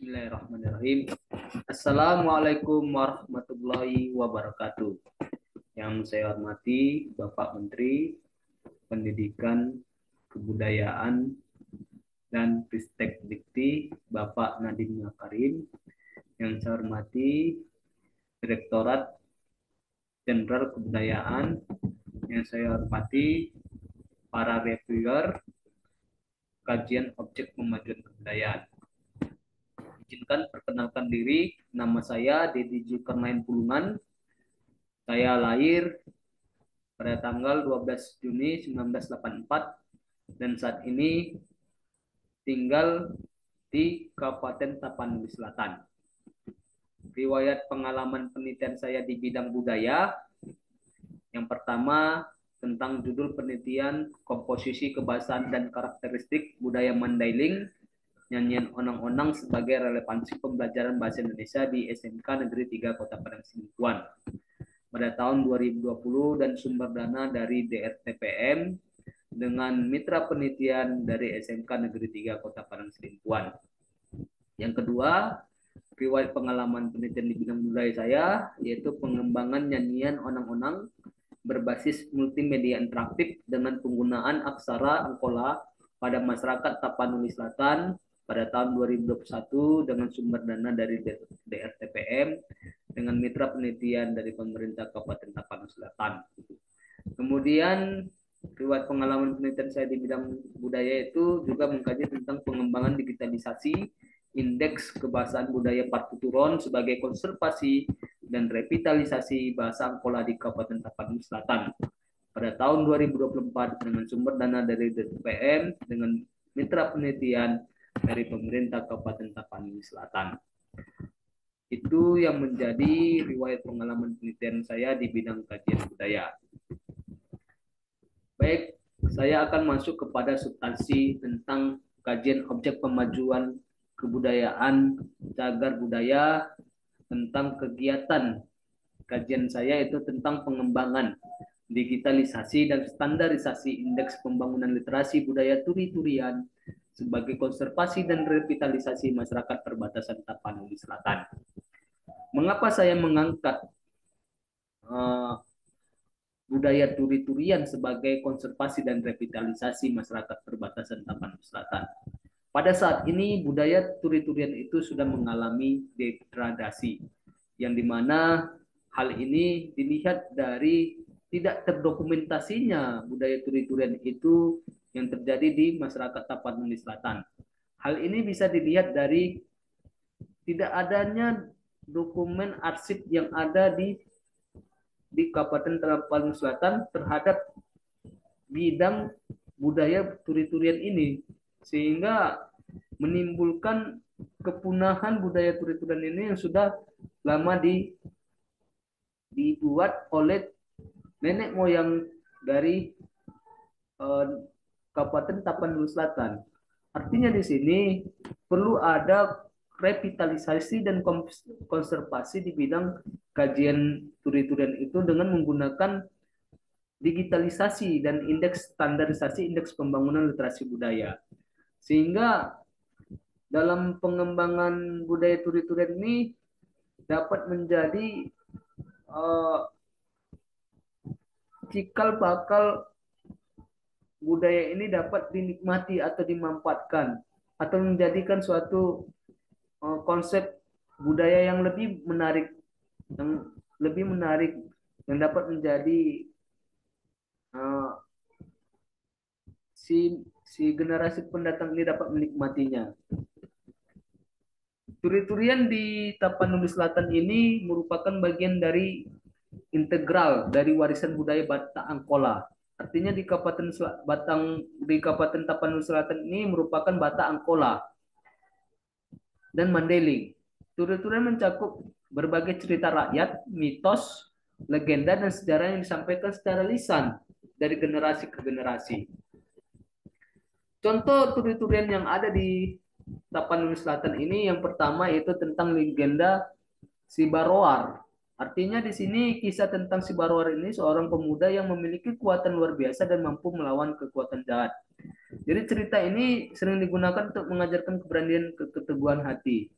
Bismillahirrahmanirrahim. Assalamualaikum warahmatullahi wabarakatuh. Yang saya hormati Bapak Menteri Pendidikan, Kebudayaan, dan Ristek Dikti, Bapak Nadiem Makarim. Yang saya hormati Direktorat Jenderal Kebudayaan. Yang saya hormati para reviewer kajian objek pemajuan kebudayaan. Izinkan perkenalkan diri, nama saya Dedi Zulkarnain Pulungan. Saya lahir pada tanggal 12 Juni 1984 dan saat ini tinggal di Kabupaten Tapanuli Selatan. Riwayat pengalaman penelitian saya di bidang budaya, yang pertama tentang judul penelitian komposisi kebahasaan dan karakteristik budaya Mandailing, nyanyian onang-onang sebagai relevansi pembelajaran bahasa Indonesia di SMK Negeri 3 Kota Padang Sidempuan pada tahun 2020 dan sumber dana dari DRTPM dengan mitra penelitian dari SMK Negeri 3 Kota Padang Sidempuan. Yang kedua, riwayat pengalaman penelitian di bidang budaya saya, yaitu pengembangan nyanyian onang-onang berbasis multimedia interaktif dengan penggunaan aksara Angkola pada masyarakat Tapanuli Selatan pada tahun 2021 dengan sumber dana dari DRTPM dengan mitra penelitian dari pemerintah Kabupaten Tapanuli Selatan. Kemudian riwayat pengalaman penelitian saya di bidang budaya itu juga mengkaji tentang pengembangan digitalisasi indeks kebahasaan budaya Partuturon sebagai konservasi dan revitalisasi bahasa Angkola di Kabupaten Tapanuli Selatan pada tahun 2024 dengan sumber dana dari DRTPM dengan mitra penelitian dari pemerintah Kabupaten Tapanuli Selatan. Itu yang menjadi riwayat pengalaman penelitian saya di bidang kajian budaya. Baik, saya akan masuk kepada substansi tentang kajian objek pemajuan kebudayaan cagar budaya, tentang kegiatan kajian saya itu tentang pengembangan digitalisasi dan standarisasi indeks pembangunan literasi budaya turi-turian sebagai konservasi dan revitalisasi masyarakat perbatasan Tapanuli Selatan. Mengapa saya mengangkat budaya turi-turian sebagai konservasi dan revitalisasi masyarakat perbatasan Tapanuli Selatan? Pada saat ini budaya turi-turian itu sudah mengalami degradasi, yang dimana hal ini dilihat dari tidak terdokumentasinya budaya turi-turian itu yang terjadi di masyarakat Tapanuli Selatan. Hal ini bisa dilihat dari tidak adanya dokumen arsip yang ada di Kabupaten Tapanuli Selatan terhadap bidang budaya turi-turian ini, sehingga menimbulkan kepunahan budaya turi-turian ini yang sudah lama dibuat oleh nenek moyang dari Kabupaten Tapanuli Selatan. Artinya di sini perlu ada revitalisasi dan konservasi di bidang kajian turi-turian itu dengan menggunakan digitalisasi dan indeks standarisasi indeks pembangunan literasi budaya. Sehingga dalam pengembangan budaya turi-turian ini dapat menjadi cikal bakal budaya ini dapat dinikmati atau dimanfaatkan atau menjadikan suatu konsep budaya yang lebih menarik, yang dapat menjadi si generasi pendatang ini dapat menikmatinya. Turi-turian di Tapanuli Selatan ini merupakan bagian dari integral dari warisan budaya Batak Angkola. Artinya di Kabupaten Tapanuli Selatan ini merupakan Batak Angkola dan Mandailing. Turi-turian mencakup berbagai cerita rakyat, mitos, legenda, dan sejarah yang disampaikan secara lisan dari generasi ke generasi. Contoh turi-turian yang ada di Tapanuli Selatan ini yang pertama yaitu tentang legenda Si Baroar. Artinya di sini kisah tentang Si Baroar ini seorang pemuda yang memiliki kekuatan luar biasa dan mampu melawan kekuatan jahat. Jadi cerita ini sering digunakan untuk mengajarkan keberanian keteguhan hati.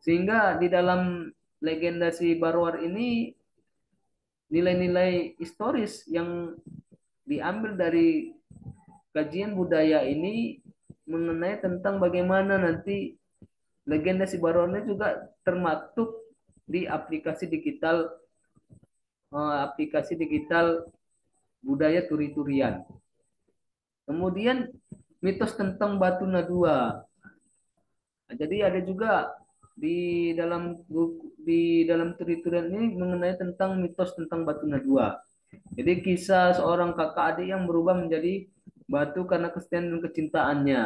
Sehingga di dalam legenda si Barwar ini nilai-nilai historis yang diambil dari kajian budaya ini mengenai tentang bagaimana nanti legenda si Barwar ini juga termaktub di aplikasi digital budaya turi-turian. Kemudian mitos tentang Batu Nadua. Nah, jadi ada juga di dalam turi-turian ini mengenai tentang mitos tentang Batu Nadua. Jadi kisah seorang kakak adik yang berubah menjadi batu karena kesetiaan dan kecintaannya.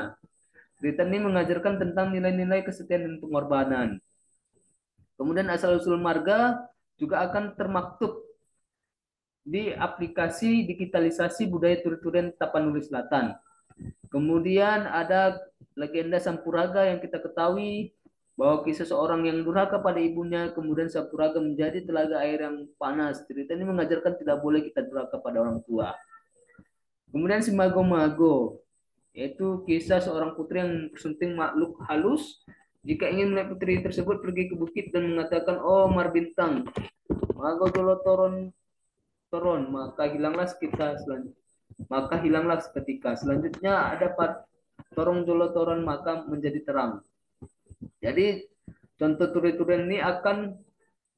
Cerita ini mengajarkan tentang nilai-nilai kesetiaan dan pengorbanan. Kemudian asal-usul marga juga akan termaktub di aplikasi digitalisasi budaya turi-turian Tapanuli Selatan. Kemudian ada legenda Sampuraga yang kita ketahui bahwa kisah seorang yang durhaka pada ibunya, kemudian Sampuraga menjadi telaga air yang panas. Cerita ini mengajarkan tidak boleh kita durhaka pada orang tua. Kemudian si Mago-Mago, yaitu kisah seorang putri yang tersunting makhluk halus. Jika ingin melihat putri tersebut pergi ke bukit dan mengatakan, "Oh Mar Bintang, Mago Jolo Toron Toron, maka hilanglah seketika. Selanjutnya ada Torong Jolo Toron maka menjadi terang." Jadi contoh turi-turian ini akan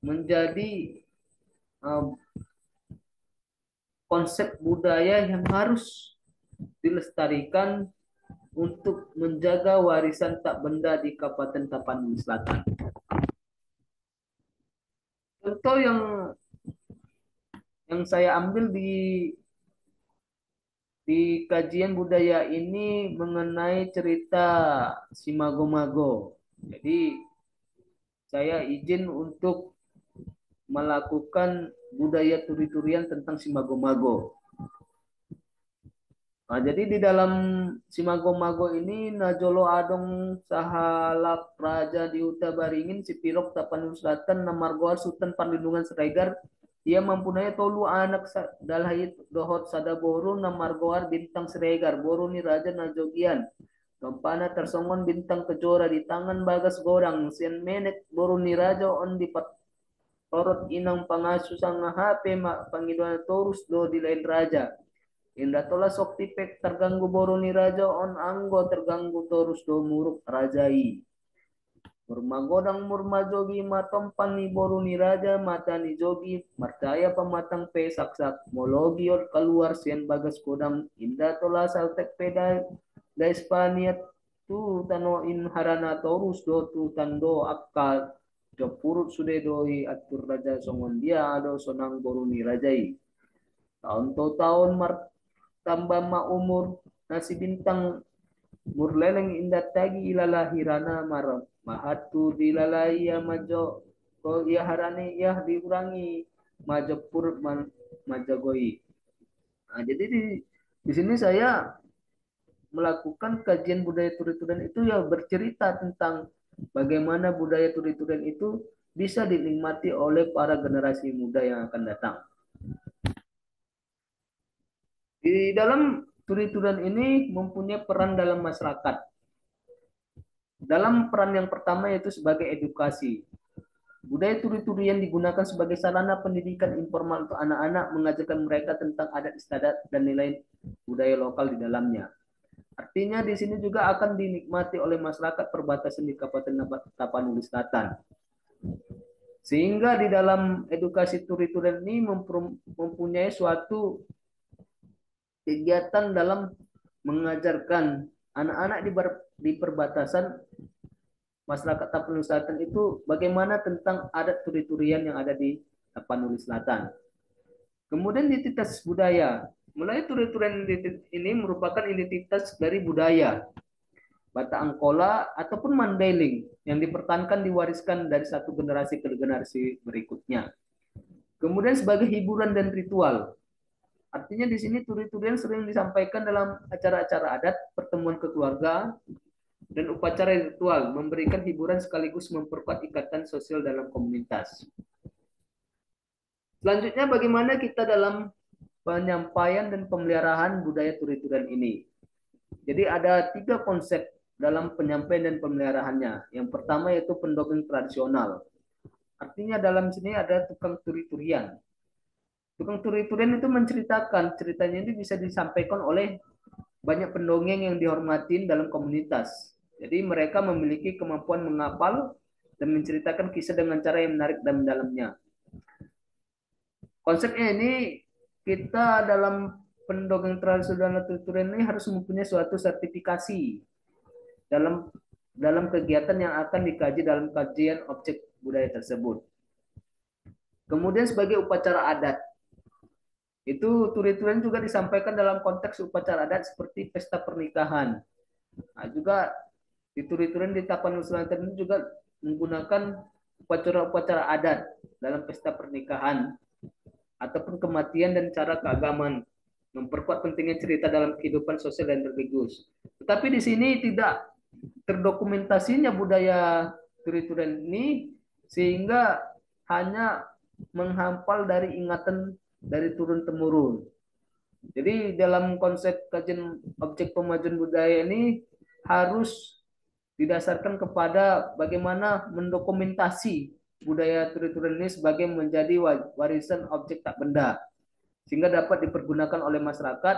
menjadi uh, konsep budaya yang harus dilestarikan untuk menjaga warisan tak benda di Kabupaten Tapanuli Selatan. Contoh yang saya ambil di kajian budaya ini mengenai cerita si Mago-Mago. Jadi saya izin untuk melakukan budaya turi-turian tentang si Mago-Mago. Nah, jadi di dalam si Mago-Mago ini Najolo Adong Sahalak Raja di Uta Baringin si Pirok Tapanuli Selatan Namargoar Sultan Parlindungan Seregar ia mempunyai tolu anak dalhait dohot sadaboro Namargoar bintang Seregar boru ni Raja Najogian Dompana tersongon bintang kejora di tangan bagas gorang sian menek boru ni Raja on di torot inang pangasu sang hape pangiduan torus do di lain raja. Indah tola sok tipek terganggu boru ni raja on anggo terganggu torus do muruk rajai. Murmagodang murmajogi matompan ni boru ni raja mata ni jogi marcaya pematang pe saksak mologi or keluar sian bagas kodam indah tola saltek peda guys paniat tu tano in harana torus do tu tando akal jopurut sude doi atur raja songon dia ado sonang boru ni rajai. Tahun to tahun tambah ma umur nasi bintang murleleng indat tagi ilalahirana marah mahatu dilalai ya majo ko ya harani ya dikurangi majapur majagoi. Nah, jadi di sini saya melakukan kajian budaya turi-turian itu ya bercerita tentang bagaimana budaya turi-turian itu bisa dinikmati oleh para generasi muda yang akan datang. Di dalam turi-turian ini mempunyai peran dalam masyarakat. Dalam peran yang pertama yaitu sebagai edukasi. Budaya turi-turian digunakan sebagai sarana pendidikan informal untuk anak-anak, mengajarkan mereka tentang adat istiadat dan nilai budaya lokal di dalamnya. Artinya di sini juga akan dinikmati oleh masyarakat perbatasan di Kabupaten Tapanuli Selatan. Sehingga di dalam edukasi turi-turian ini mempunyai suatu kegiatan dalam mengajarkan anak-anak di perbatasan masyarakat Tapanuli Selatan itu bagaimana tentang adat turi-turian yang ada di Tapanuli Selatan. Kemudian identitas budaya. Mulai turi-turian ini merupakan identitas dari budaya Bata Angkola ataupun Mandailing yang dipertahankan diwariskan dari satu generasi ke generasi berikutnya. Kemudian sebagai hiburan dan ritual. Artinya di sini turi-turian sering disampaikan dalam acara-acara adat, pertemuan keluarga, dan upacara ritual, memberikan hiburan sekaligus memperkuat ikatan sosial dalam komunitas. Selanjutnya bagaimana kita dalam penyampaian dan pemeliharaan budaya turi-turian ini. Jadi ada 3 konsep dalam penyampaian dan pemeliharaannya. Yang pertama yaitu pendongeng tradisional. Artinya dalam sini ada tukang turi-turian. Tukang turi-turian itu menceritakan, ceritanya ini bisa disampaikan oleh banyak pendongeng yang dihormatin dalam komunitas. Jadi mereka memiliki kemampuan menghafal dan menceritakan kisah dengan cara yang menarik dan mendalamnya. Konsepnya ini kita dalam pendongeng tradisional tutorial ini harus mempunyai suatu sertifikasi dalam dalam kegiatan yang akan dikaji dalam kajian objek budaya tersebut. Kemudian sebagai upacara adat, itu turi-turian juga disampaikan dalam konteks upacara adat seperti pesta pernikahan. Nah, juga di turi-turian di Tapanuli Selatan ini juga menggunakan upacara-upacara adat dalam pesta pernikahan ataupun kematian dan cara keagamaan, memperkuat pentingnya cerita dalam kehidupan sosial dan religius. Tetapi di sini tidak terdokumentasinya budaya turi-turian ini sehingga hanya menghafal dari ingatan dari turun temurun. Jadi dalam konsep kajian objek pemajuan budaya ini harus didasarkan kepada bagaimana mendokumentasi budaya turi-turian ini sebagai menjadi warisan objek tak benda sehingga dapat dipergunakan oleh masyarakat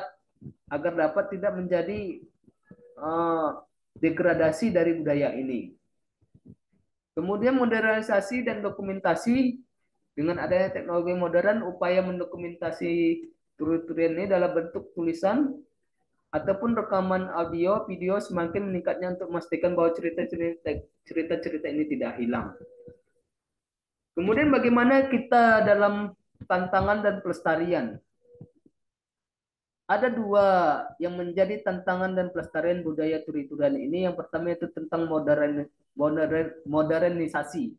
agar dapat tidak menjadi degradasi dari budaya ini. Kemudian modernisasi dan dokumentasi dengan adanya teknologi modern, upaya mendokumentasi turi-turian ini dalam bentuk tulisan ataupun rekaman audio, video semakin meningkatnya untuk memastikan bahwa cerita-cerita ini tidak hilang. Kemudian bagaimana kita dalam tantangan dan pelestarian? Ada dua yang menjadi tantangan dan pelestarian budaya turi-turian ini. Yang pertama itu tentang modernisasi.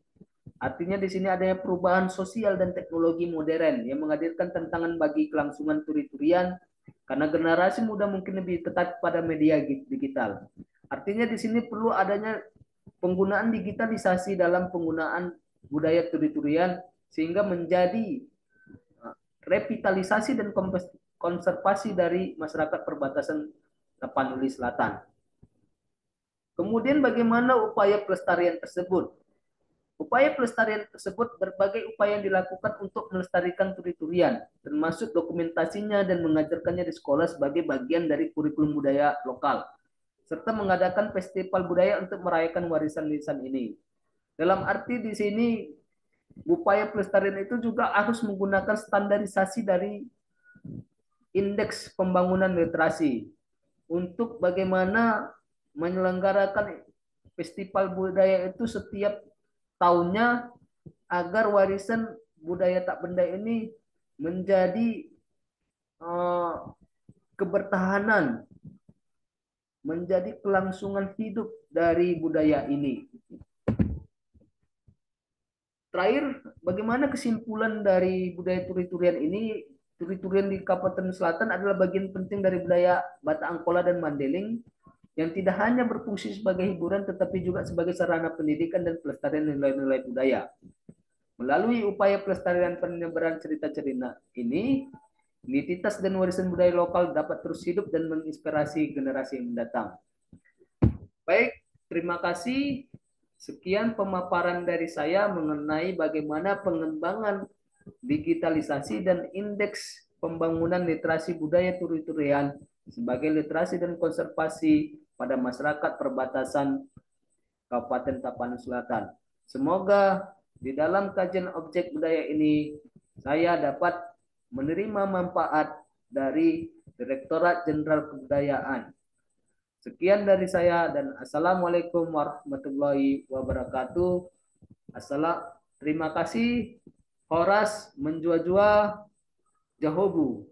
Artinya di sini adanya perubahan sosial dan teknologi modern yang menghadirkan tantangan bagi kelangsungan turi-turian karena generasi muda mungkin lebih tertarik pada media digital. Artinya di sini perlu adanya penggunaan digitalisasi dalam penggunaan budaya turi-turian sehingga menjadi revitalisasi dan konservasi dari masyarakat perbatasan Tapanuli Selatan. Kemudian bagaimana upaya pelestarian tersebut? Upaya pelestarian tersebut berbagai upaya yang dilakukan untuk melestarikan turi-turian, termasuk dokumentasinya dan mengajarkannya di sekolah sebagai bagian dari kurikulum budaya lokal, serta mengadakan festival budaya untuk merayakan warisan-warisan ini. Dalam arti di sini, upaya pelestarian itu juga harus menggunakan standarisasi dari indeks pembangunan literasi untuk bagaimana menyelenggarakan festival budaya itu setiap tahunnya agar warisan budaya tak benda ini menjadi kebertahanan, menjadi kelangsungan hidup dari budaya ini. Terakhir, bagaimana kesimpulan dari budaya turi-turian ini? Turi-turian di Kabupaten Selatan adalah bagian penting dari budaya Batak Angkola dan Mandeling yang tidak hanya berfungsi sebagai hiburan tetapi juga sebagai sarana pendidikan dan pelestarian nilai-nilai budaya. Melalui upaya pelestarian penyebaran cerita-cerita ini, identitas dan warisan budaya lokal dapat terus hidup dan menginspirasi generasi yang mendatang. Baik, terima kasih. Sekian pemaparan dari saya mengenai bagaimana pengembangan digitalisasi dan indeks pembangunan literasi budaya turi-turian sebagai literasi dan konservasi pada masyarakat perbatasan Kabupaten Tapanuli Selatan. Semoga di dalam kajian objek budaya ini saya dapat menerima manfaat dari Direktorat Jenderal Kebudayaan. Sekian dari saya dan assalamualaikum warahmatullahi wabarakatuh. Terima kasih. Horas menjua-jua Jahobu.